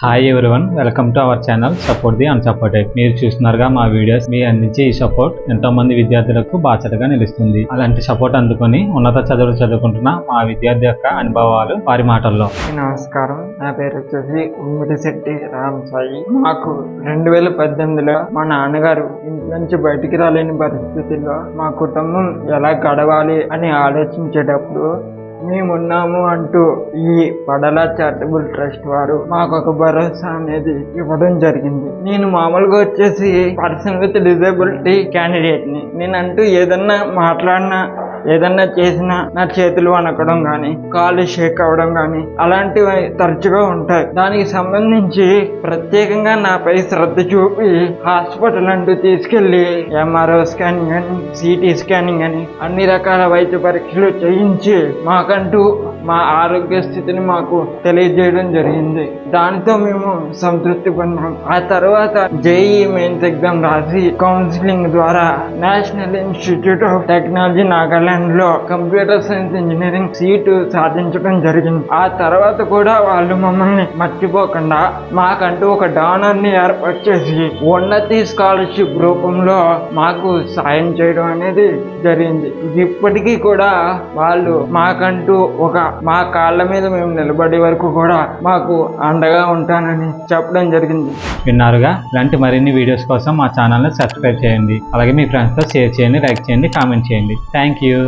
Hi everyone, welcome to our channel support the unsupported. మీరు చూస్తున్నారుగా మా వీడియోస్. మీ అందించే ఈ సపోర్ట్ ఎంతో మంది విద్యార్థులకు బాధ్యతగా నిలుస్తుంది. అలాంటి సపోర్ట్ అందుకొని ఉన్నత చదువులు చదువుకుంటున్న మా విద్యార్థి యొక్క అనుభవాలు వారి మాటల్లో. నమస్కారం, నా పేరు వచ్చేసి ఉమ్మిడిశెట్టి రామ్ సాయి. మాకు 2018లో మా నాన్నగారు ఇంటి నుంచి బయటికి రాలేని పరిస్థితుల్లో మా కుటుంబం ఎలా గడవాలి అని ఆలోచించేటప్పుడు మేమున్నాము అంటూ ఈ పడల చారిటబుల్ ట్రస్ట్ వారు మాకు ఒక భరోసా అనేది ఇవ్వడం జరిగింది. నేను మామూలుగా వచ్చేసి పర్సన్ విత్ డిజేబిలిటీ క్యాండిడేట్ ని. నేనంటూ ఏదన్నా మాట్లాడినా ఏదన్నా చేసినా నా చేతులు వణకడం కానీ కాళ్ళు షేక్ అవ్వడం కానీ అలాంటివి తరచుగా ఉంటాయి. దానికి సంబంధించి ప్రత్యేకంగా నాపై శ్రద్ధ చూపి హాస్పిటల్ అంటూ తీసుకెళ్లి ఎంఆర్ఓ స్కానింగ్ అని సిటీ స్కానింగ్ అని అన్ని రకాల వైద్య పరీక్షలు చేయించి మాకంటూ మా ఆరోగ్య స్థితిని మాకు తెలియజేయడం జరిగింది. దానితో మేము సంతృప్తి పొందాం. ఆ తర్వాత జేఈ మెయిన్స్ ఎగ్జామ్ రాసి కౌన్సిలింగ్ ద్వారా national institute of technology Nagaland లో కంప్యూటర్ సైన్స్ ఇంజనీరింగ్ సీటు సాధించడం జరిగింది. ఆ తర్వాత కూడా వాళ్ళు మమ్మల్ని మర్చిపోకుండా మాకంటూ ఒక డానర్ ని ఏర్పాటు చేసి ఉన్నతి స్కాలర్షిప్ రూపంలో మాకు సాయం చేయడం అనేది జరిగింది. ఇప్పటికీ కూడా వాళ్ళు మాకంటూ మా కాళ్ళ మీద మేము నిలబడే వరకు కూడా మాకు అండగా ఉంటానని చెప్పడం జరిగింది. విన్నారుగా, ఇలాంటి మరిన్ని వీడియోస్ కోసం మా ఛానల్ని సబ్స్క్రైబ్ చేయండి. అలాగే మీ ఫ్రెండ్స్తో షేర్ చేయండి, లైక్ చేయండి, కామెంట్ చేయండి. Thank you.